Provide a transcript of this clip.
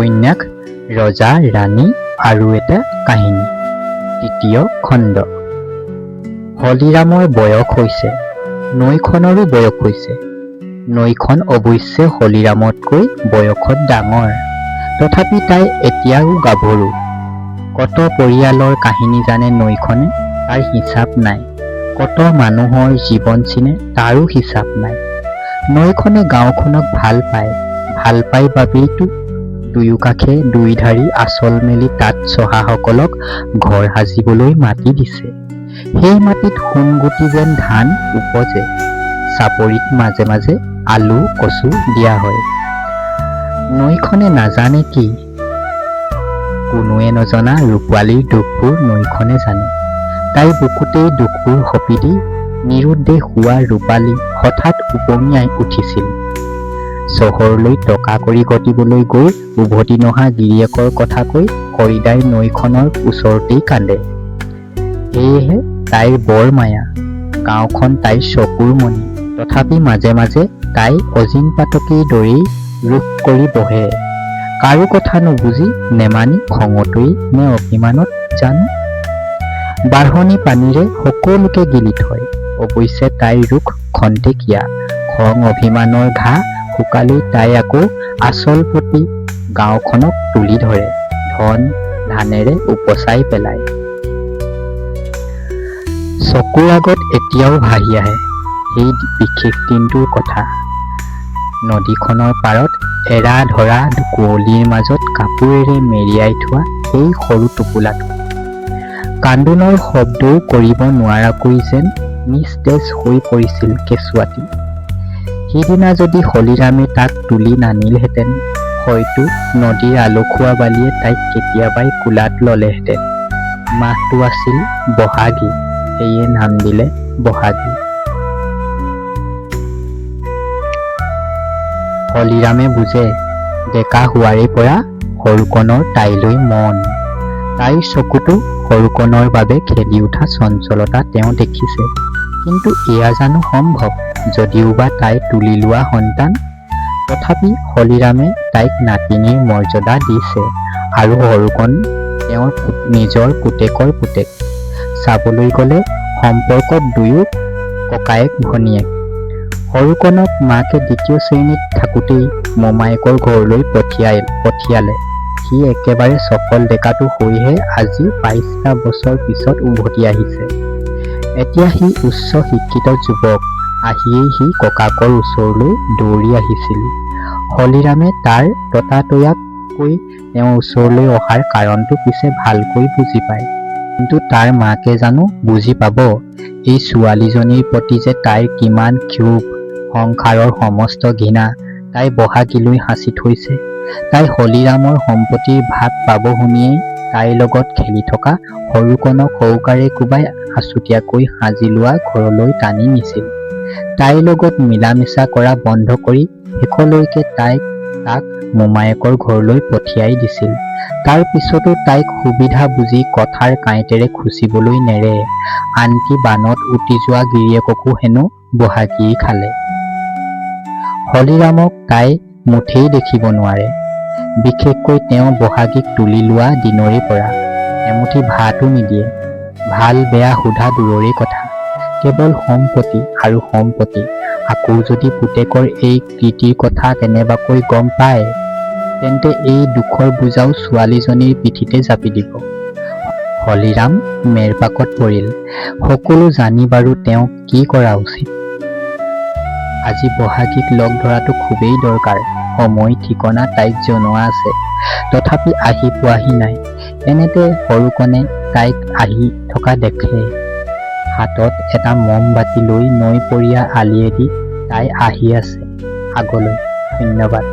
উপন্যাস ৰজা ৰাণী আৰু এটা কাহিনী। তৃতীয় খণ্ড। হলিৰামৰ বয়স হৈছে, নৈখনৰো বয়স হৈছে। নৈখন অৱশ্যে হলিৰামতকৈ বয়সত ডাঙৰ, তথাপি তাই এতিয়াও গাভৰু। কত পৰিয়ালৰ কাহিনী জানে নৈখনে, তাৰ হিচাপ নাই। কত মানুহৰ জীৱন চিনে, তাৰো হিচাপ নাই। নৈখনে গাঁওখনক ভাল পায় বাবেইতো দুয়োকাষে দুইধাৰি আঁচল মেলি তাত চহাসকলক ঘৰ সাজিবলৈ মাটি দিছে। সেই মাটিত সোণগুটি যেন ধান উপজে। চাপৰিত মাজে মাজে আলু কচু দিয়া হয়। নৈখনে নাজানে কি? কোনোৱে নজনা ৰূপালীৰ দুখবোৰ নৈখনে জানে। তাইৰ বুকুতেই দুখবোৰ সঁপি দি নিৰুদ্দেশ হোৱা ৰূপালী হঠাৎ উপঙিয়াই উঠিছিল। চহৰলৈ টকা কৰি ঘটিবলৈ গৈ উভতি নহা গিৰিয়েকৰ কথা কৈ হৰিদাই নৈখনৰ ওচৰতেই কান্দে। সেয়েহে তাইৰ বৰ মায়া। গাঁওখন তাইৰ চকুৰ মণি, তথাপি মাজে মাজে তাই অজিন পাতকীৰ দৰেই ৰূপ কৰি বহে। কাৰো কথা নুবুজি নেমানি খঙতেই নে অভিমানত জানো। বাঢ়নি পানীৰে সকলোকে গিলি থয়। অৱশ্যে তাইৰ ৰোগ খন্তেকীয়া। খং অভিমানৰ ঘাঁ শুকালেই তাই আকৌ আচল প্ৰতি গাঁওখনক তুলি ধৰে, ধন ধানেৰে উপচাই পেলায়। চকুৰ আগত এতিয়াও ভাহি আহে সেই বিশেষ দিনটোৰ কথা। নদীখনৰ পাৰত এৰা ধৰা কুঁৱলীৰ মাজত কাপোৰেৰে মেৰিয়াই থোৱা সেই সৰু টোপোলাটো। কান্দোনৰ শব্দও কৰিব নোৱাৰাকৈ যেন নিস্তেজ হৈ পৰিছিল কেঁচুৱাটি। সিদিনা যদি হলিৰামে তাক তুলি নানিলহেঁতেন, হয়তো নদীৰ আলসুৱা বালিয়ে তাইক কেতিয়াবাই কোলাত ললেহেঁতেন। মাহটো আছিল বহাগী, সেয়ে নাম দিলে বহাগী। হলিৰামে বুজে, ডেকা হোৱাৰে পৰা সৰুকণৰ তাইলৈ মন। তাইৰ চকুতো সৰুকণৰ বাবে খেলি উঠা চঞ্চলতা তেওঁ দেখিছে। কিন্তু এয়া জানো সম্ভৱ? যদিওবা তাই তুলি লোৱা সন্তান, তথাপি হলিৰামে তাইক নাতিনীৰ মৰ্যাদা দিছে। আৰু সৰুকণ তেওঁৰ নিজৰ পুতেকৰ পুতেক। চাবলৈ গ'লে সম্পৰ্কত দুয়ো ককায়েক ভনীয়েক। সৰুকণক মাকে দ্বিতীয় শ্ৰেণীত থাকোঁতেই মোমায়েকৰ ঘৰলৈ পঠিয়ালে। সি একেবাৰে চফল ডেকাটো হৈহে আজি ২২টা বছৰ পিছত উভতি আহিছে। এতিয়া সি উচ্চ শিক্ষিত যুৱক। আহিয়েই সি ককাকৰ ওচৰলৈ দৌৰি আহিছিল। হলিৰামে তাৰ ততাতৈয়াক কৈ তেওঁৰ ওচৰলৈ অহাৰ কাৰণটো পিছে ভালকৈ বুজি পায়। কিন্তু তাৰ মাকে জানো বুজি পাব, এই ছোৱালীজনীৰ প্ৰতি যে তাইৰ কিমান ক্ষোভ, সংসাৰৰ সমস্ত ঘৃণা তাই বহাগীলৈ সাঁচি থৈছে। তাই হলিৰামৰ সম্পত্তিৰ ভাগ পাব শুনিয়েই তাইৰ লগত খেলি থকা সৰুকণক সৌকাৰে কোবাই আছুতীয়াকৈ সাজি লোৱা ঘৰলৈ টানি নিছিল। তাইৰ লগত মিলা মিছা কৰা বন্ধ কৰি শেষলৈকে তাক মোমায়েকৰ ঘৰলৈ পঠিয়াই দিছিল। তাৰ পিছতো তাইক সুবিধা বুজি কথাৰ কাঁইটেৰে খুচিবলৈ নেৰে। আনকি বানত উটি যোৱা গিৰিয়েককো হেনো বহাগীয়ে খালে। হলিৰামক তাই মুঠেই দেখিব নোৱাৰে। বিশেষকৈ তেওঁ বহাগীক তুলি লোৱা দিনৰে পৰা এমুঠি ভাতো নিদিয়ে। ভাল বেয়া সোধা দূৰৰে কথা, কেৱল সম্পত্তি আৰু সম্পত্তি। আকৌ যদি পুতেকৰ এই কীৰ্তিৰ কথা কেনেবাকৈ গম পায়, তেন্তে এই দুখৰ বোজাও ছোৱালীজনীৰ পিঠিতে জাপি দিব। হলিৰাম মেৰপাকত পৰিল। সকলো জানি বাৰু তেওঁ কি কৰা উচিত? আজি বহাগীক লগ ধৰাটো খুবেই দৰকাৰ। সময় ঠিকনা তাইক জনোৱা আছে, তথাপি আহি পোৱাহি নাই। এনেতে সৰুকণে তাইক আহি থকা দেখে। হাতত এটা মমবাতি লৈ নৈপৰীয়া আলিয়েদি তাই আহি আছে আগলৈ। ধন্যবাদ।